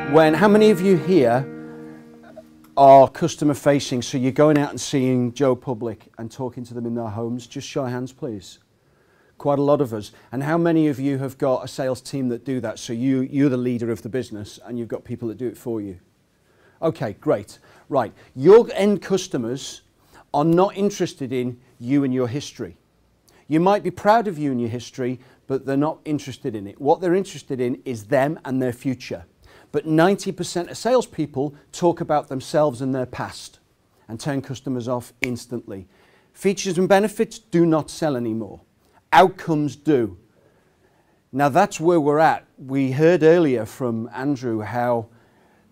How many of you here are customer facing, so you're going out and seeing Joe Public and talking to them in their homes? Just show of hands, please. Quite a lot of us. And how many of you have got a sales team that do that? So you're the leader of the business and you've got people that do it for you. Okay, great. Right. Your end customers are not interested in you and your history. You might be proud of you and your history, but they're not interested in it. What they're interested in is them and their future. But 90% of salespeople talk about themselves and their past and turn customers off instantly. Features and benefits do not sell anymore. Outcomes do. Now that's where we're at. We heard earlier from Andrew how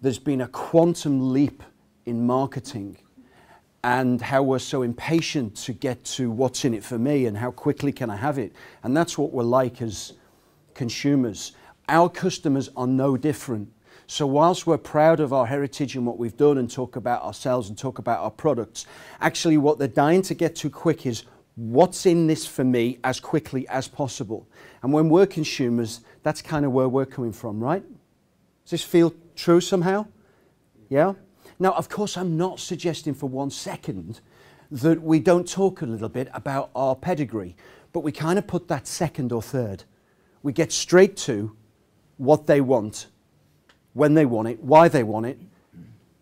there's been a quantum leap in marketing and how we're so impatient to get to what's in it for me and how quickly can I have it. And that's what we're like as consumers. Our customers are no different. So whilst we're proud of our heritage and what we've done and talk about ourselves and talk about our products, actually what they're dying to get to quick is what's in this for me as quickly as possible. And when we're consumers, that's kind of where we're coming from, right? Does this feel true somehow? Yeah? Now, of course, I'm not suggesting for 1 second that we don't talk a little bit about our pedigree, but we kind of put that second or third. We get straight to what they want, when they want it, why they want it,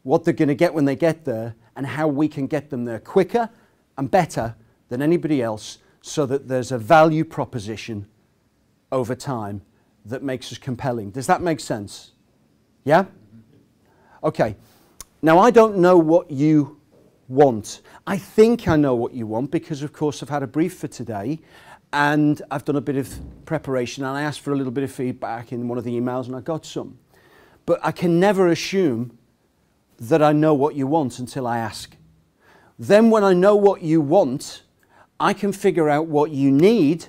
what they're going to get when they get there, and how we can get them there quicker and better than anybody else so that there's a value proposition over time that makes us compelling. Does that make sense? Yeah? Okay. Now, I don't know what you want. I think I know what you want because, of course, I've had a brief for today and I've done a bit of preparation and I asked for a little bit of feedback in one of the emails and I got some. But I can never assume that I know what you want until I ask. Then when I know what you want, I can figure out what you need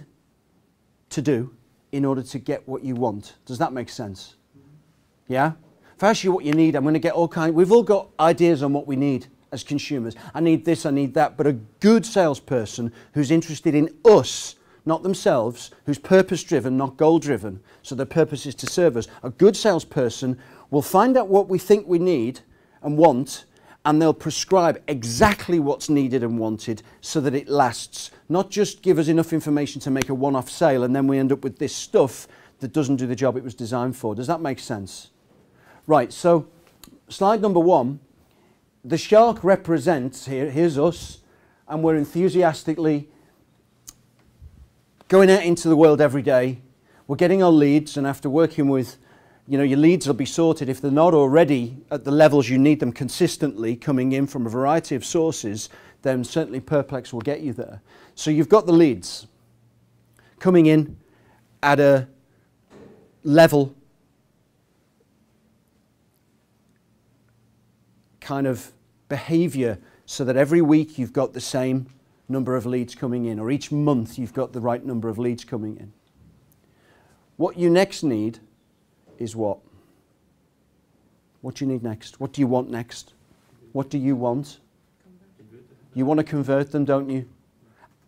to do in order to get what you want. Does that make sense? Yeah? If I ask you what you need, I'm going to get all kinds. We've all got ideas on what we need as consumers. I need this, I need that. But a good salesperson who's interested in us, not themselves, who's purpose-driven, not goal-driven, so their purpose is to serve us. A good salesperson will find out what we think we need and want, and they'll prescribe exactly what's needed and wanted so that it lasts. Not just give us enough information to make a one-off sale and then we end up with this stuff that doesn't do the job it was designed for. Does that make sense? Right, so slide number 1. The shark represents, here's us, and we're enthusiastically going out into the world every day. We're getting our leads, and after working with, your leads will be sorted. If they're not already at the levels you need them consistently coming in from a variety of sources, then certainly Perplex will get you there. So you've got the leads coming in at a level kind of behavior so that every week you've got the same number of leads coming in, or each month you've got the right number of leads coming in. What you next need is what? What do you need next? What do you want next? What do you want? You want to convert them, don't you?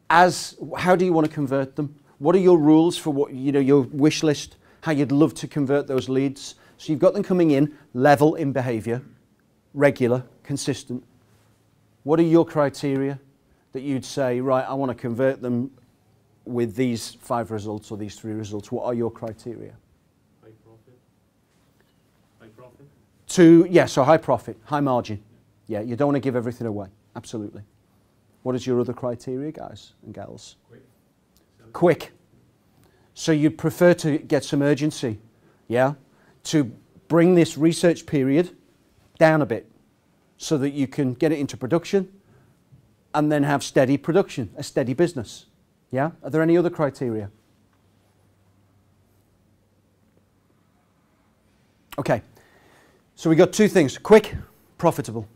How do you want to convert them? What are your rules for what, your wish list, how you'd love to convert those leads? So you've got them coming in, level in behavior, regular, consistent. What are your criteria that you'd say, right, I want to convert them with these 5 results or these 3 results? What are your criteria? High profit. High profit? So high profit, high margin. Yeah, you don't want to give everything away. Absolutely. What is your other criteria, guys and gals? Quick. So you'd prefer to get some urgency, yeah? To bring this research period down a bit so that you can get it into production and then have steady production, a steady business. Yeah? Are there any other criteria? Okay. So we got 2 things. Quick, profitable.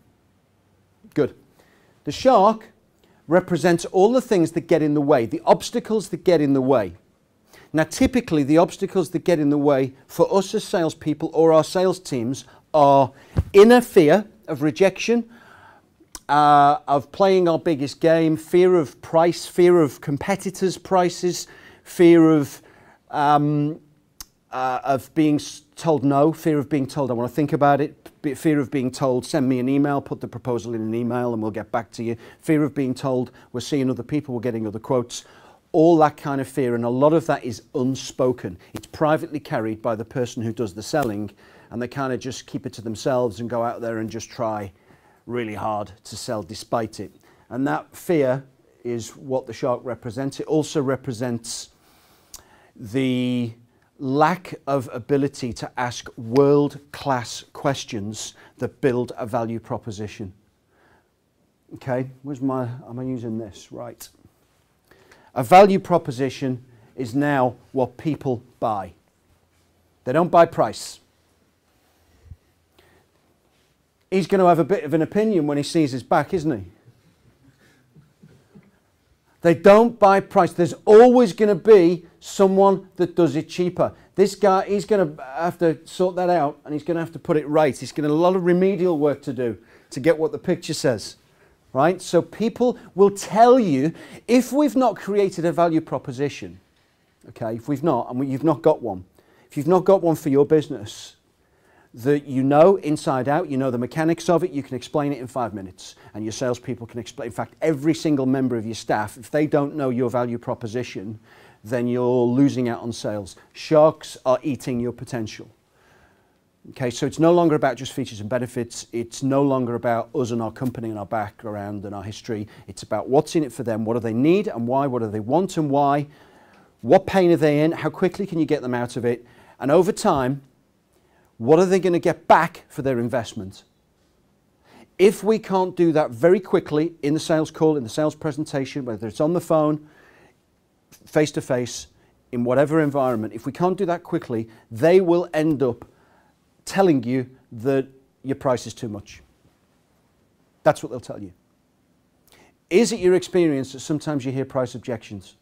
Good. The shark represents all the things that get in the way, the obstacles that get in the way. Now, typically, the obstacles that get in the way for us as salespeople or our sales teams are inner fear of rejection, of playing our biggest game, fear of price, fear of competitors' prices, fear of of being told no, fear of being told I want to think about it, fear of being told send me an email, put the proposal in an email and we'll get back to you, fear of being told we're seeing other people, we're getting other quotes, all that kind of fear, and a lot of that is unspoken. It's privately carried by the person who does the selling, and they kind of just keep it to themselves and go out there and just try really hard to sell despite it. And that fear is what the shark represents. It also represents the lack of ability to ask world-class questions that build a value proposition. Okay, am I using this? Right. A value proposition is now what people buy. They don't buy price. He's going to have a bit of an opinion when he sees his back, isn't he? They don't buy price. There's always going to be someone that does it cheaper. This guy, he's going to have to sort that out, and he's going to have to put it right. He's going to have a lot of remedial work to do to get what the picture says, right? So people will tell you, if we've not created a value proposition, okay, if we've not, and you've not got one, if you've not got one for your business, that you know inside out, you know the mechanics of it, you can explain it in 5 minutes, and your salespeople can explain. In fact, every single member of your staff, if they don't know your value proposition, then you're losing out on sales. Sharks are eating your potential. Okay, so it's no longer about just features and benefits. It's no longer about us and our company and our background and our history. It's about what's in it for them. What do they need and why? What do they want and why? What pain are they in? How quickly can you get them out of it? And over time, what are they going to get back for their investment? If we can't do that very quickly in the sales call, in the sales presentation, whether it's on the phone, face-to-face, in whatever environment, if we can't do that quickly, they will end up telling you that your price is too much. That's what they'll tell you. Is it your experience that sometimes you hear price objections?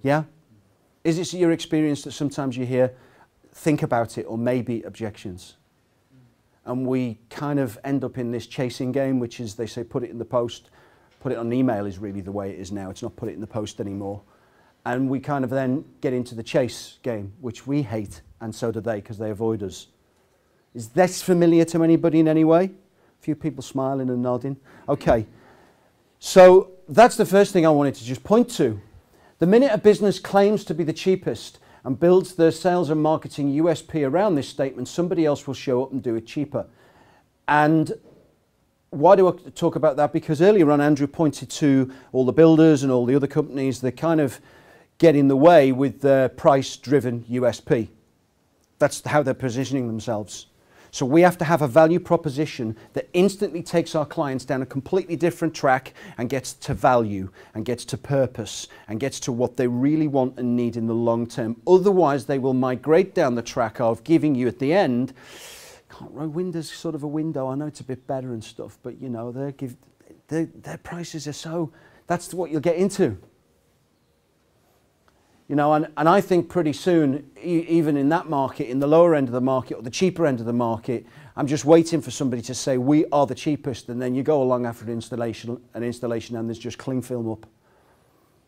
Yeah? Is it your experience that sometimes you hear think about it or maybe objections? And we kind of end up in this chasing game, which is they say put it in the post, put it on email is really the way it is now. It's not put it in the post anymore. And we kind of then get into the chase game, which we hate, and so do they, because they avoid us. Is this familiar to anybody in any way? A few people smiling and nodding. Okay, so that's the first thing I wanted to just point to. The minute a business claims to be the cheapest and builds their sales and marketing USP around this statement, somebody else will show up and do it cheaper. And why do I talk about that? Because earlier on, Andrew pointed to all the builders and all the other companies that kind of get in the way with their price-driven USP. That's how they're positioning themselves. So we have to have a value proposition that instantly takes our clients down a completely different track and gets to value and gets to purpose and gets to what they really want and need in the long term. Otherwise, they will migrate down the track of giving you at the end, Windows sort of a window, I know it's a bit better and stuff, but you know, their prices are so, that's what you'll get into. You know, and I think pretty soon, even in that market, in the lower end of the market or the cheaper end of the market, I'm just waiting for somebody to say, we are the cheapest, and then you go along after an installation and there's just cling film up.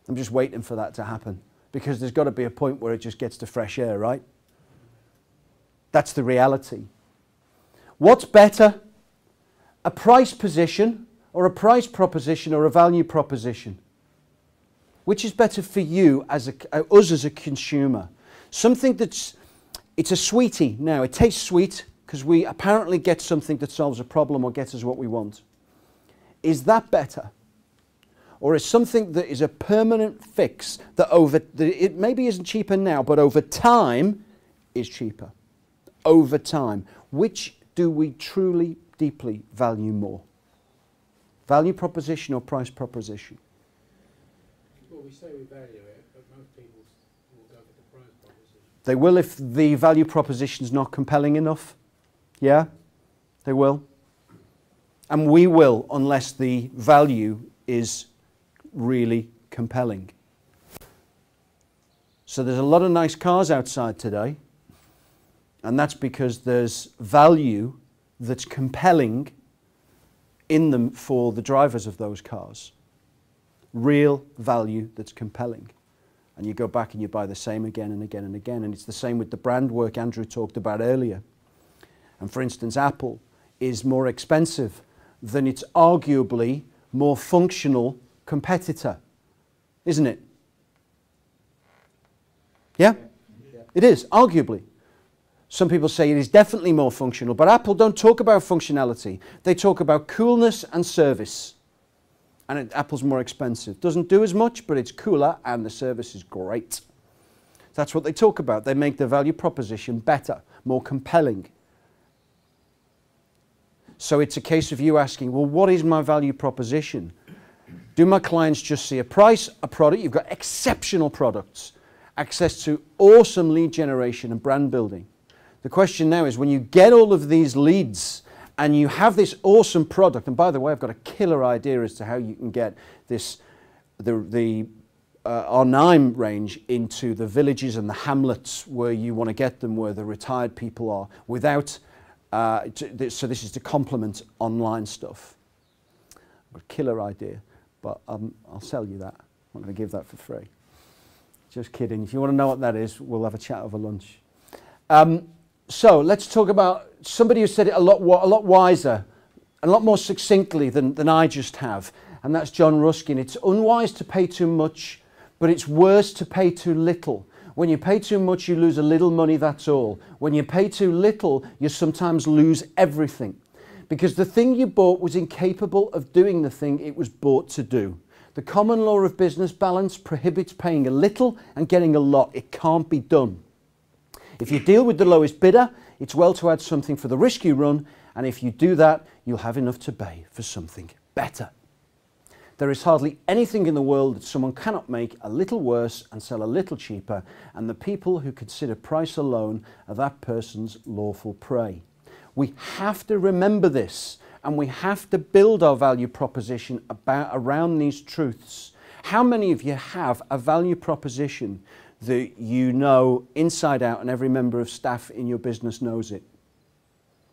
I'm just waiting for that to happen, because there's got to be a point where it just gets to fresh air, right? That's the reality. What's better, a price position or a price proposition or a value proposition? Which is better for you, as us as a consumer? Something it's a sweetie now. It tastes sweet because we apparently get something that solves a problem or gets us what we want. Is that better? Or is something that is a permanent fix that it maybe isn't cheaper now, but over time is cheaper? Over time. Which do we truly, deeply value more? Value proposition or price proposition? Well, we say we value it, but most people will go for the price proposition. They will if the value proposition is not compelling enough. Yeah, they will. And we will unless the value is really compelling. So there's a lot of nice cars outside today, and that's because there's value that's compelling in them for the drivers of those cars. Real value that's compelling. And you go back and you buy the same again and again and again. And it's the same with the brand work Andrew talked about earlier. And for instance, Apple is more expensive than its arguably more functional competitor, isn't it? Yeah? It is, arguably. Some people say it is definitely more functional, but Apple don't talk about functionality. They talk about coolness and service. And Apple's more expensive. Doesn't do as much, but it's cooler and the service is great. That's what they talk about. They make the value proposition better, more compelling. So it's a case of you asking, well, what is my value proposition? Do my clients just see a price, a product? You've got exceptional products, access to awesome lead generation and brand building. The question now is, when you get all of these leads and you have this awesome product, and by the way, I've got a killer idea as to how you can get this, the R9 range into the villages and the hamlets where you want to get them, where the retired people are, without, so this is to complement online stuff. I've got a killer idea, but I'll sell you that. I'm not going to give that for free. Just kidding. If you want to know what that is, we'll have a chat over lunch. So let's talk about somebody who said it a lot wiser, a lot more succinctly than I just have, and that's John Ruskin. It's unwise to pay too much, but it's worse to pay too little. When you pay too much, you lose a little money, that's all. When you pay too little, you sometimes lose everything. Because the thing you bought was incapable of doing the thing it was bought to do. The common law of business balance prohibits paying a little and getting a lot. It can't be done. If you deal with the lowest bidder, it's well to add something for the risk you run, and if you do that, you'll have enough to pay for something better. There is hardly anything in the world that someone cannot make a little worse and sell a little cheaper, and the people who consider price alone are that person's lawful prey. We have to remember this, and we have to build our value proposition around these truths. How many of you have a value proposition that you know inside out and every member of staff in your business knows it?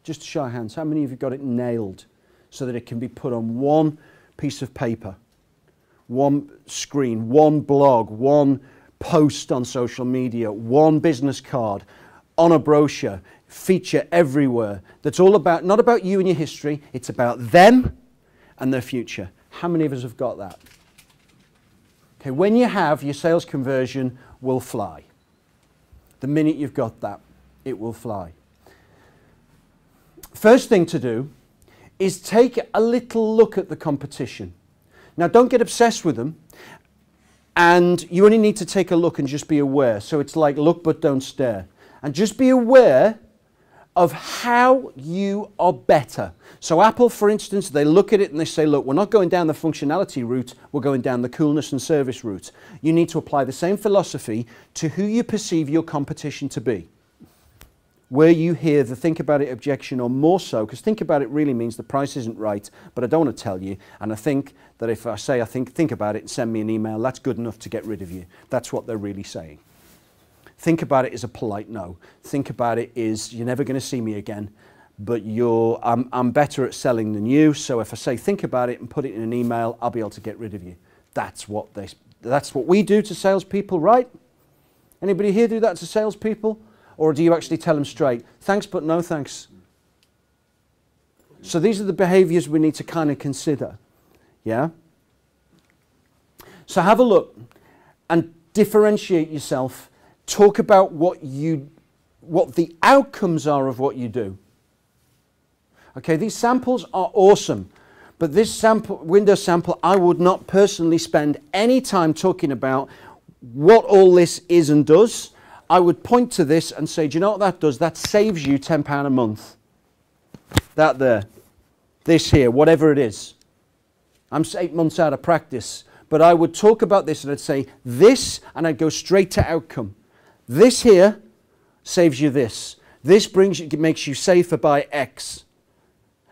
Just a show of hands. How many of you got it nailed so that it can be put on one piece of paper, one screen, one blog, one post on social media, one business card, on a brochure, feature everywhere, that's all about, not about you and your history, it's about them and their future? How many of us have got that? Okay, when you have, your sales conversion will fly. The minute you've got that, it will fly. First thing to do is take a little look at the competition. Now, don't get obsessed with them, and you only need to take a look and just be aware. So it's like look but don't stare. And just be aware of how you are better. So Apple, for instance, they look at it and they say, look, we're not going down the functionality route, we're going down the coolness and service route. You need to apply the same philosophy to who you perceive your competition to be. Where you hear the think about it objection, or more so, because think about it really means the price isn't right, but I don't want to tell you, and I think that if I say think about it and send me an email, that's good enough to get rid of you. That's what they're really saying. Think about it is a polite no. Think about it is you're never going to see me again, but I'm better at selling than you, so if I say think about it and put it in an email, I'll be able to get rid of you. That's what we do to salespeople, right? Anybody here do that to salespeople? Or do you actually tell them straight, thanks but no thanks? So these are the behaviors we need to kind of consider. Yeah? So have a look and differentiate yourself. Talk about what the outcomes are of what you do. Okay, these samples are awesome, but this window sample, I would not personally spend any time talking about what all this is and does. I would point to this and say, do you know what that does? That saves you £10 a month. That there. This here, whatever it is. I'm 8 months out of practice, but I would talk about this and I'd say this, and I'd go straight to outcome. This here saves you this. This makes you safer by X.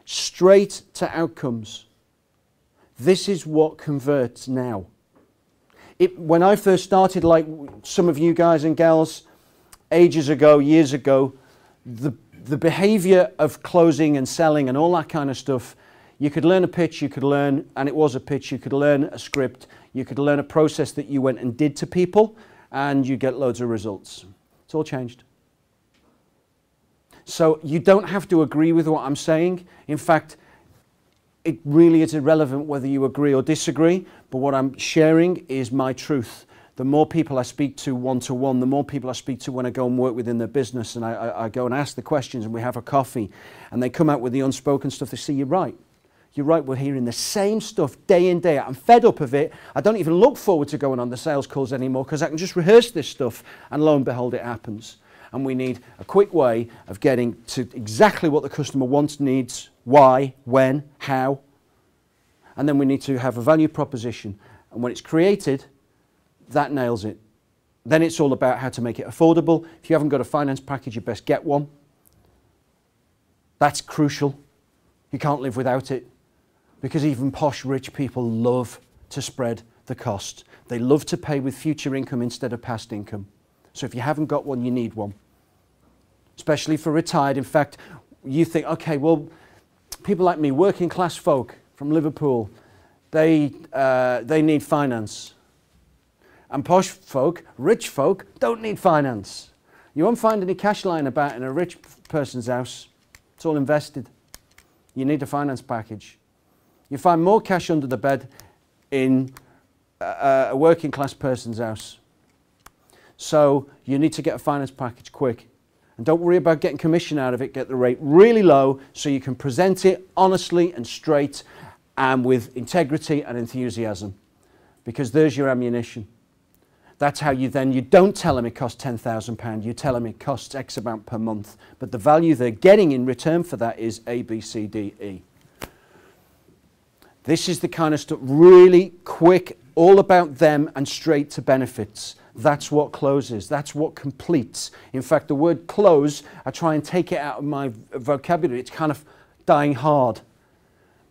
Straight to outcomes. This is what converts now. When I first started, like some of you guys and gals, ages ago, years ago, the behavior of closing and selling and all that kind of stuff, you could learn a pitch, you could learn, and it was a pitch, you could learn a script, you could learn a process that you went and did to people, and you get loads of results. It's all changed. So you don't have to agree with what I'm saying. In fact, it really is irrelevant whether you agree or disagree, but what I'm sharing is my truth. The more people I speak to one-to-one, the more people I speak to when I go and work within their business, and I go and ask the questions and we have a coffee, and they come out with the unspoken stuff. They say, you're right. You're right, we're hearing the same stuff day in, day out. I'm fed up of it. I don't even look forward to going on the sales calls anymore because I can just rehearse this stuff, and lo and behold, it happens. And we need a quick way of getting to exactly what the customer wants, needs, why, when, how. And then we need to have a value proposition. And when it's created, that nails it. Then it's all about how to make it affordable. If you haven't got a finance package, you best get one. That's crucial. You can't live without it. Because even posh rich people love to spread the cost. They love to pay with future income instead of past income. So if you haven't got one, you need one. Especially for retired. In fact, you think, okay, well, people like me, working class folk from Liverpool, they need finance. And posh folk, rich folk, don't need finance. You won't find any cash lying about in a rich person's house. It's all invested. You need a finance package. You find more cash under the bed in a working class person's house. So you need to get a finance package quick. And don't worry about getting commission out of it. Get the rate really low so you can present it honestly and straight and with integrity and enthusiasm. Because there's your ammunition. That's how you don't tell them it costs £10,000. You tell them it costs X amount per month. But the value they're getting in return for that is A, B, C, D, E. This is the kind of stuff, really quick, all about them and straight to benefits. That's what closes. That's what completes. In fact, the word close, I try and take it out of my vocabulary. It's kind of dying hard.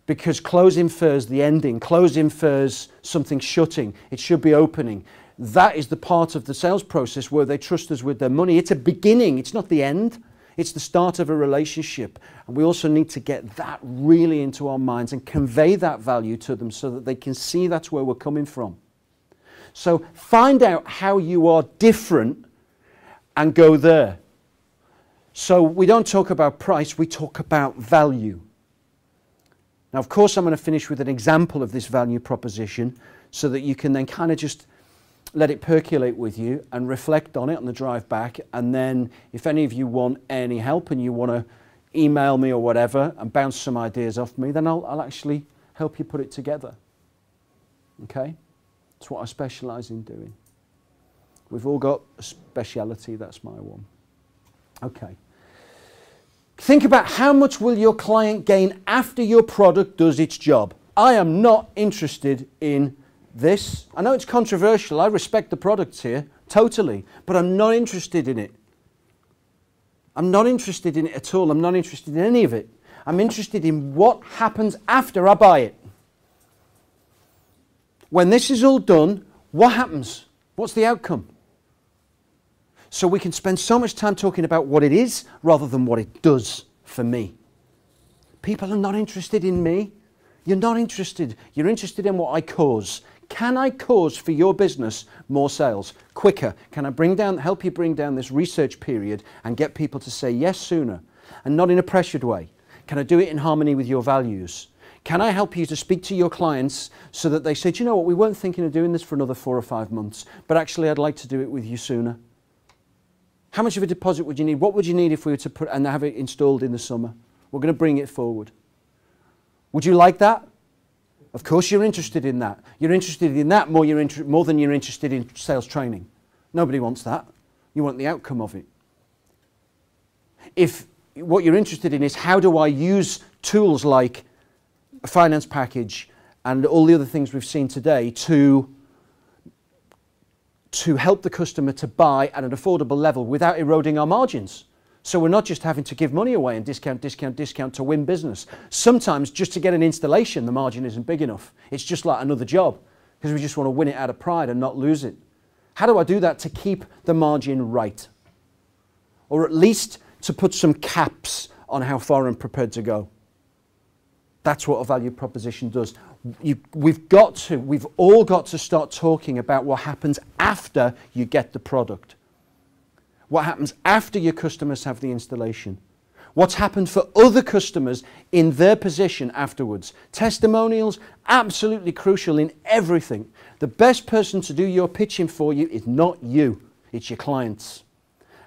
Because close infers the ending. Close infers something shutting. It should be opening. That is the part of the sales process where they trust us with their money. It's a beginning. It's not the end. It's the start of a relationship. And we also need to get that really into our minds and convey that value to them so that they can see that's where we're coming from. So find out how you are different and go there. So we don't talk about price, we talk about value. Now, of course, I'm going to finish with an example of this value proposition so that you can then kind of just let it percolate with you and reflect on it on the drive back. And then if any of you want any help and you want to email me or whatever and bounce some ideas off me, then I'll actually help you put it together. Okay? That's what I specialise in doing. We've all got a speciality, that's my one. Okay. Think about how much will your client gain after your product does its job. I am not interested in this. I know it's controversial. I respect the products here, totally, but I'm not interested in it. I'm not interested in it at all. I'm not interested in any of it. I'm interested in what happens after I buy it. When this is all done, what happens? What's the outcome? So we can spend so much time talking about what it is rather than what it does for me. People are not interested in me. You're not interested. You're interested in what I cause. Can I cause for your business more sales quicker? Can I help you bring down this research period and get people to say yes sooner and not in a pressured way? Can I do it in harmony with your values? Can I help you to speak to your clients so that they say, do you know what, we weren't thinking of doing this for another 4 or 5 months, but actually I'd like to do it with you sooner. How much of a deposit would you need? What would you need if we were to put and have it installed in the summer? We're going to bring it forward. Would you like that? Of course you're interested in that. You're interested in that more than you're interested in sales training. Nobody wants that. You want the outcome of it. If what you're interested in is how do I use tools like a finance package and all the other things we've seen today to help the customer to buy at an affordable level without eroding our margins. So we're not just having to give money away and discount to win business. Sometimes just to get an installation, the margin isn't big enough. It's just like another job because we just want to win it out of pride and not lose it. How do I do that to keep the margin right? Or at least to put some caps on how far I'm prepared to go. That's what a value proposition does. we've all got to start talking about what happens after you get the product. What happens after your customers have the installation. What's happened for other customers in their position afterwards. Testimonials, absolutely crucial in everything. The best person to do your pitching for you is not you, it's your clients.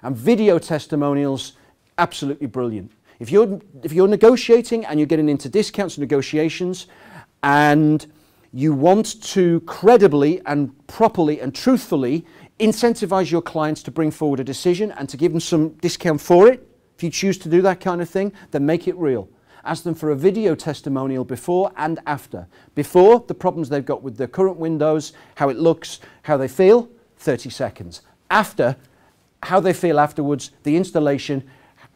And video testimonials, absolutely brilliant. If you're negotiating and you're getting into discounts and negotiations and you want to credibly and properly and truthfully incentivize your clients to bring forward a decision and to give them some discount for it, if you choose to do that kind of thing, then make it real. Ask them for a video testimonial before and after. Before, the problems they've got with their current windows, how it looks, how they feel, 30 seconds. After, how they feel afterwards, the installation,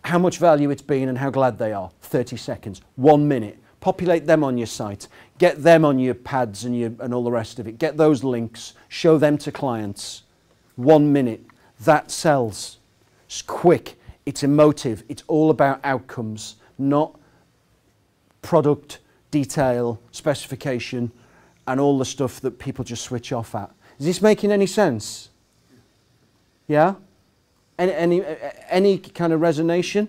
how much value it's been and how glad they are, 30 seconds, 1 minute. Populate them on your site, get them on your pads and all the rest of it. Get those links, show them to clients. 1 minute, that sells. It's quick, it's emotive, it's all about outcomes, not product, detail, specification, and all the stuff that people just switch off at. Is this making any sense? Yeah? Any kind of resonation?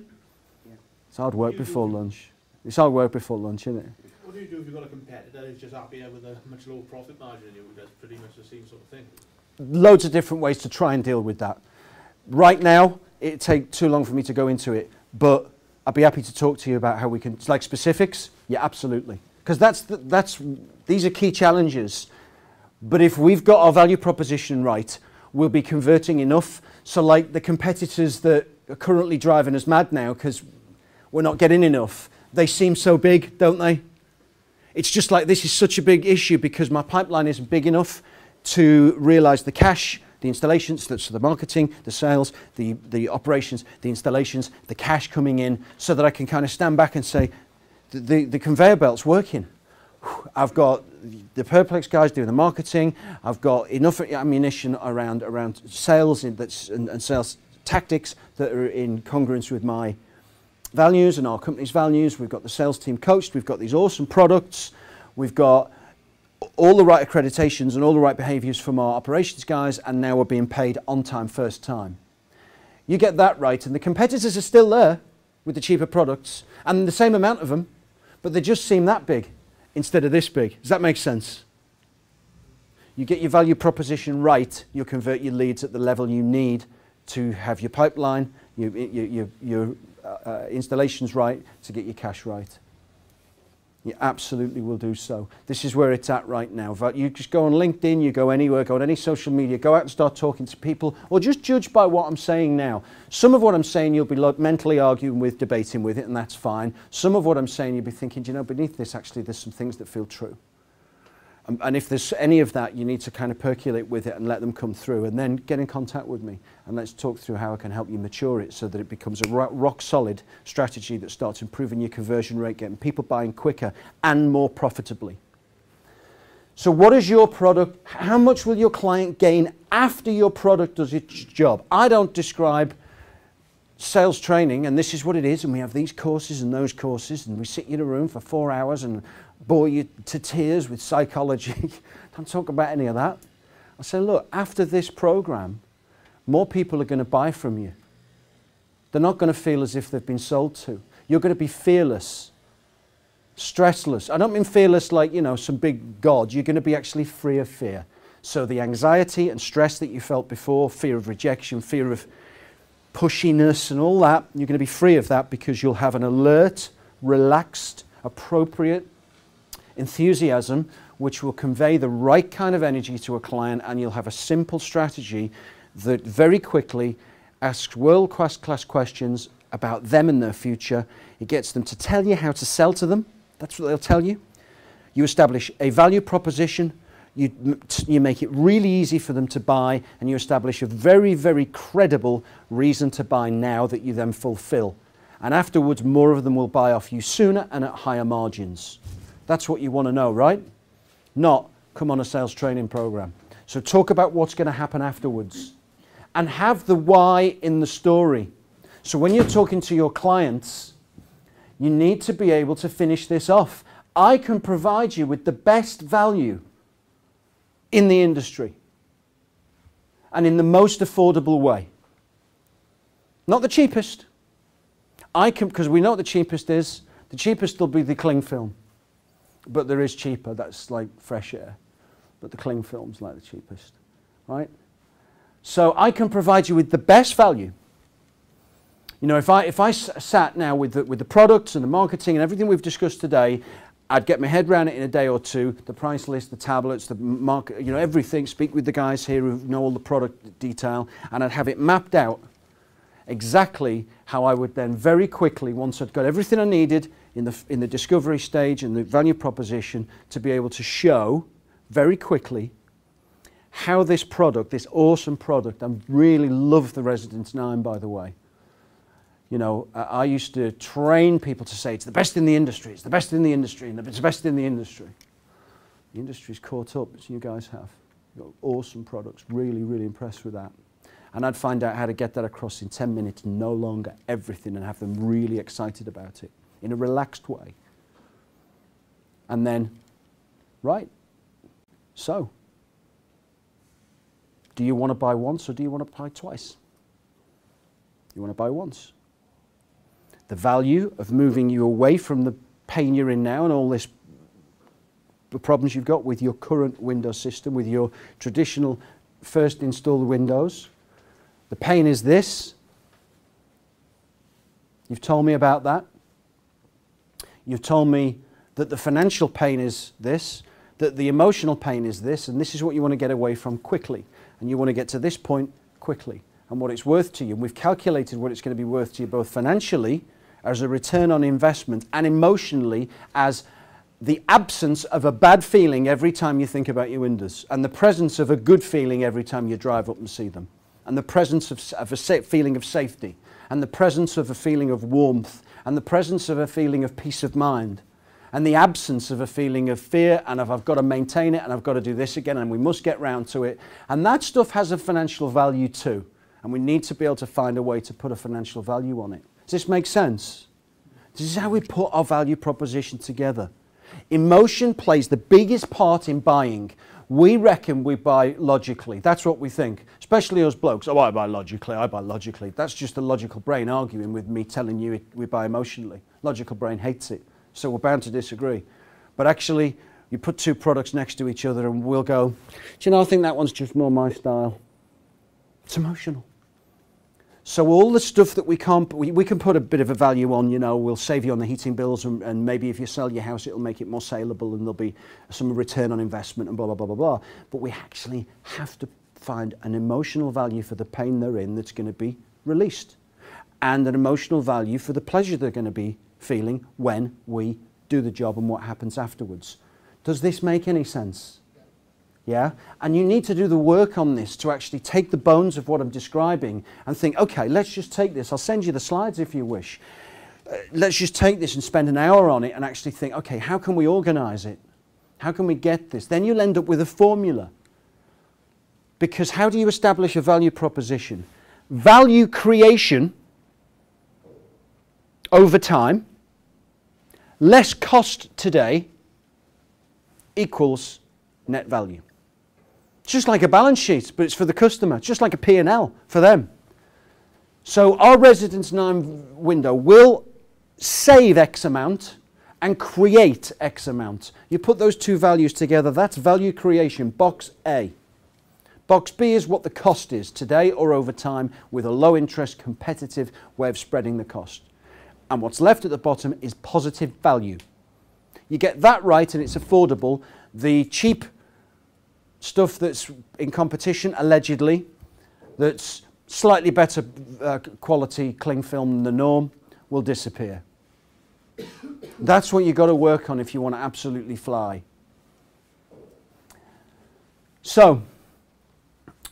Yeah. It's hard work before lunch. It's hard work before lunch, isn't it? What do you do if you've got a competitor who's just happier with a much lower profit margin than you, who does pretty much the same sort of thing? Loads of different ways to try and deal with that. Right now, it'd take too long for me to go into it, but I'd be happy to talk to you about how we can, like specifics, yeah, absolutely. Because these are key challenges. But if we've got our value proposition right, we'll be converting enough. So like the competitors that are currently driving us mad now because we're not getting enough, they seem so big, don't they? It's just like this is such a big issue because my pipeline isn't big enough to realize the cash, the installations, so the marketing, the sales, the operations, the installations, the cash coming in, so that I can kind of stand back and say, the conveyor belt's working. I've got the Perplex guys doing the marketing. I've got enough ammunition around sales and sales tactics that are in congruence with my values and our company's values. We've got the sales team coached. We've got these awesome products. We've got all the right accreditations and all the right behaviors from our operations guys, and now we're being paid on time, first time. You get that right, and the competitors are still there with the cheaper products and the same amount of them, but they just seem that big instead of this big. Does that make sense? You get your value proposition right, you'll convert your leads at the level you need to have your pipeline, your installations right, to get your cash right. You absolutely will do so. This is where it's at right now. You just go on LinkedIn, you go anywhere, go on any social media, go out and start talking to people, or just judge by what I'm saying now. Some of what I'm saying you'll be mentally arguing with, debating with it, and that's fine. Some of what I'm saying you'll be thinking, you know, beneath this actually there's some things that feel true. And if there's any of that, you need to kind of percolate with it and let them come through, and then get in contact with me and let's talk through how I can help you mature it so that it becomes a rock solid strategy that starts improving your conversion rate, getting people buying quicker and more profitably. So what is your product? How much will your client gain after your product does its job? I don't describe sales training, and this is what it is, and we have these courses and those courses, and we sit you in a room for 4 hours and bore you to tears with psychology. Don't talk about any of that. I say, look, after this program, more people are going to buy from you. They're not going to feel as if they've been sold to. You're going to be fearless, stressless. I don't mean fearless like, you know, some big god. You're going to be actually free of fear. So the anxiety and stress that you felt before, fear of rejection, fear of pushiness and all that, you're going to be free of that because you'll have an alert, relaxed, appropriate enthusiasm which will convey the right kind of energy to a client, and you'll have a simple strategy that very quickly asks world-class questions about them and their future. It gets them to tell you how to sell to them. That's what they'll tell you. You establish a value proposition. You make it really easy for them to buy, and you establish a very, very credible reason to buy now that you then fulfill. And afterwards, more of them will buy off you sooner and at higher margins. That's what you want to know, right? Not come on a sales training program. So talk about what's going to happen afterwards and have the why in the story. So when you're talking to your clients, you need to be able to finish this off. I can provide you with the best value in the industry and in the most affordable way. Not the cheapest. I can, because we know what the cheapest is. The cheapest will be the cling film. But there is cheaper, that's like Fresh Air. But the cling film's like the cheapest, right? So I can provide you with the best value. You know, if I sat now with the products and the marketing and everything we've discussed today, I'd get my head around it in a day or two, the price list, the tablets, the market, you know, everything, speak with the guys here who know all the product detail, and I'd have it mapped out exactly how I would then very quickly, once I'd got everything I needed in the discovery stage and the value proposition, to be able to show very quickly how this product, this awesome product, I really love the Residence 9, by the way. You know, I used to train people to say it's the best in the industry, it's the best in the industry, and it's the best in the industry. The industry's caught up, as you guys have. You've got awesome products, really, really impressed with that. And I'd find out how to get that across in 10 minutes, no longer everything, and have them really excited about it in a relaxed way. And then, right, so, do you want to buy once or do you want to buy twice? You want to buy once. The value of moving you away from the pain you're in now and all this the problems you've got with your current Windows system, with your traditional first installed Windows. The pain is this. You've told me about that. You've told me that the financial pain is this, that the emotional pain is this, and this is what you want to get away from quickly. And you want to get to this point quickly and what it's worth to you. And we've calculated what it's going to be worth to you both financially, as a return on investment, and emotionally as the absence of a bad feeling every time you think about your windows, and the presence of a good feeling every time you drive up and see them, and the presence of a feeling of safety, and the presence of a feeling of warmth, and the presence of a feeling of peace of mind, and the absence of a feeling of fear and of I've got to maintain it and I've got to do this again and we must get round to it. And that stuff has a financial value too, and we need to be able to find a way to put a financial value on it. Does this make sense? This is how we put our value proposition together. Emotion plays the biggest part in buying. We reckon we buy logically. That's what we think, especially us blokes. Oh, I buy logically, I buy logically. That's just the logical brain arguing with me telling you we buy emotionally. Logical brain hates it, so we're bound to disagree. But actually, you put two products next to each other and we'll go, do you know, I think that one's just more my style. It's emotional. So all the stuff that we can put a bit of a value on, you know, we'll save you on the heating bills, and maybe if you sell your house, it'll make it more saleable and there'll be some return on investment and blah, blah, blah, blah, blah. But we actually have to find an emotional value for the pain they're in that's going to be released, and an emotional value for the pleasure they're going to be feeling when we do the job and what happens afterwards. Does this make any sense? Yeah? And you need to do the work on this to actually take the bones of what I'm describing and think, okay, let's just take this. I'll send you the slides if you wish. Let's just take this and spend an hour on it and actually think, okay, how can we organize it? How can we get this? Then you'll end up with a formula. Because how do you establish a value proposition? Value creation over time, less cost today, equals net value. It's just like a balance sheet, but it's for the customer. It's just like a P&L for them. So our Residence 9 window will save X amount and create X amount. You put those two values together, that's value creation, box A. Box B is what the cost is today or over time, with a low interest, competitive way of spreading the cost. And what's left at the bottom is positive value. You get that right and it's affordable. The cheap stuff that's in competition, allegedly, that's slightly better quality cling film than the norm, will disappear. That's what you've got to work on if you want to absolutely fly. So,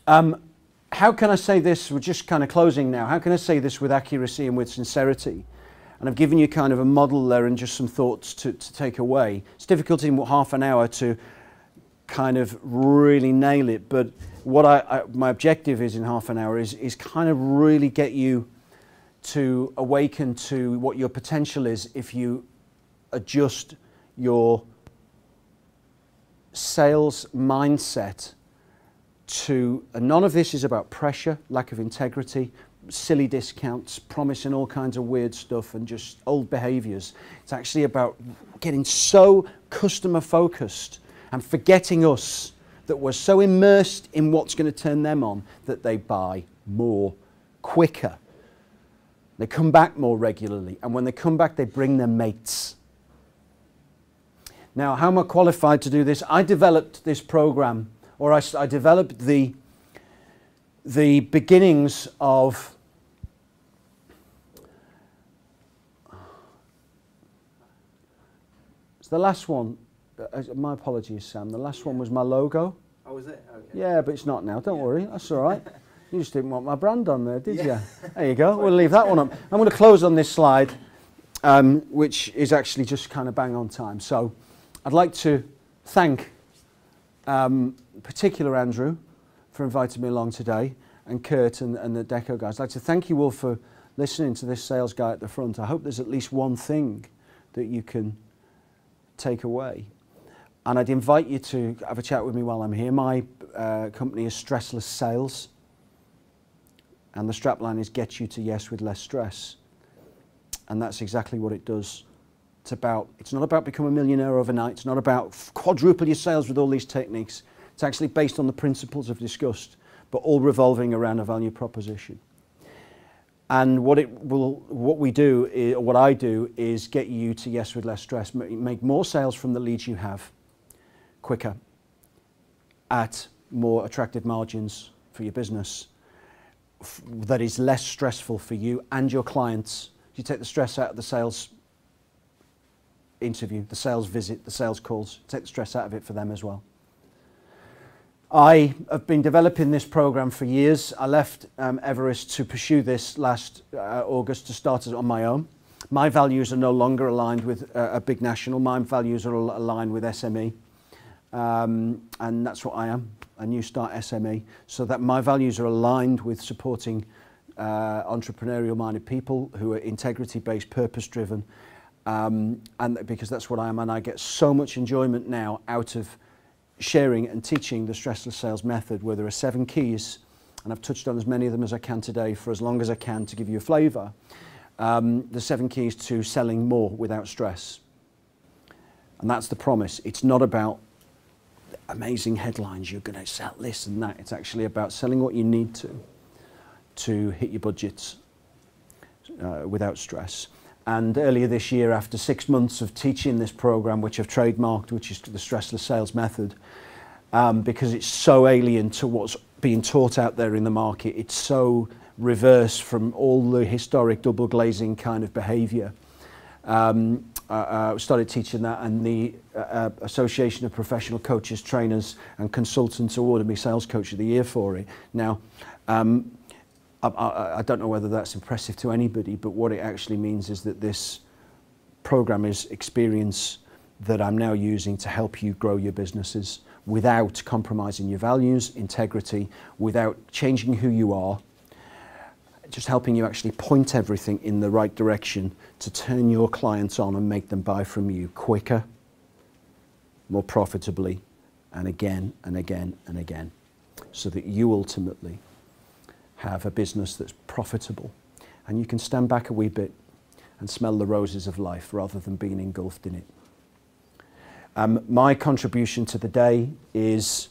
how can I say this? We're just kind of closing now. How can I say this with accuracy and with sincerity? And I've given you kind of a model there and just some thoughts to take away. It's difficult in half an hour to kind of really nail it, but what my objective is in half an hour is kind of really get you to awaken to what your potential is if you adjust your sales mindset to, and none of this is about pressure, lack of integrity, silly discounts, promising all kinds of weird stuff and just old behaviors. It's actually about getting so customer focused and forgetting us, that we're so immersed in what's going to turn them on that they buy more quicker. They come back more regularly, and when they come back they bring their mates. Now, how am I qualified to do this? I developed this program, or I developed the beginnings of the last one. My apologies, Sam. The last one was my logo. Oh, was it? Okay. Yeah, but it's not now. Don't worry. That's all right. You just didn't want my brand on there, did you? There you go. We'll leave that one up. I'm going to close on this slide, which is actually just kind of bang on time. So I'd like to thank particular Andrew for inviting me along today, and Kurt and the Deco guys. I'd like to thank you all for listening to this sales guy at the front. I hope there's at least one thing that you can take away. And I'd invite you to have a chat with me while I'm here. My company is Stressless Sales, and the strapline is Get You to Yes with Less Stress. And that's exactly what it does. It's not about becoming a millionaire overnight. It's not about quadruple your sales with all these techniques. It's actually based on the principles I've discussed, but all revolving around a value proposition. And what I do is get you to yes with less stress, make more sales from the leads you have quicker at more attractive margins for your business that is less stressful for you and your clients. You take the stress out of the sales interview, the sales visit, the sales calls, take the stress out of it for them as well. I have been developing this program for years. I left Everest to pursue this last August to start it on my own. My values are no longer aligned with a big national. My values are aligned with SME. And that's what I am, a New Start SME. So that my values are aligned with supporting entrepreneurial-minded people who are integrity-based, purpose-driven. And because that's what I am, and I get so much enjoyment now out of sharing and teaching the Stressless Sales method, where there are 7 keys, and I've touched on as many of them as I can today for as long as I can to give you a flavour. The 7 keys to selling more without stress. And that's the promise. It's not about amazing headlines, you're going to sell this and that. It's actually about selling what you need to hit your budgets without stress. And earlier this year, after 6 months of teaching this program, which I've trademarked, which is the Stressless Sales method, because it's so alien to what's being taught out there in the market, it's so reverse from all the historic double glazing kind of behaviour. I started teaching that, and the Association of Professional Coaches, Trainers and Consultants awarded me Sales Coach of the Year for it. Now, I don't know whether that's impressive to anybody, but what it actually means is that this program is experience that I'm now using to help you grow your businesses without compromising your values, integrity, without changing who you are, just helping you actually point everything in the right direction to turn your clients on and make them buy from you quicker, more profitably, and again and again and again, so that you ultimately have a business that's profitable and you can stand back a wee bit and smell the roses of life rather than being engulfed in it. My contribution to the day is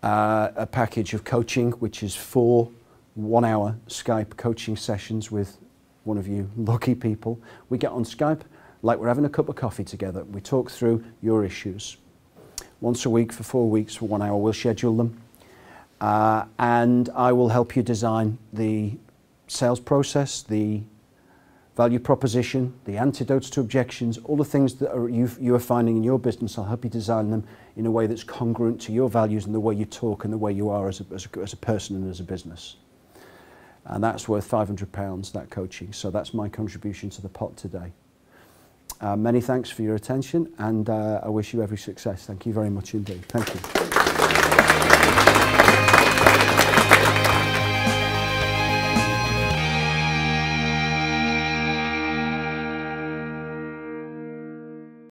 a package of coaching, which is 4 one-hour Skype coaching sessions with one of you lucky people. We get on Skype like we're having a cup of coffee together. We talk through your issues. Once a week for 4 weeks for 1 hour, we'll schedule them. And I will help you design the sales process, the value proposition, the antidotes to objections, all the things that you are finding in your business. I'll help you design them in a way that's congruent to your values and the way you talk and the way you are as a person and as a business. And that's worth £500, that coaching. So that's my contribution to the pot today. Many thanks for your attention, and I wish you every success. Thank you very much indeed. Thank you.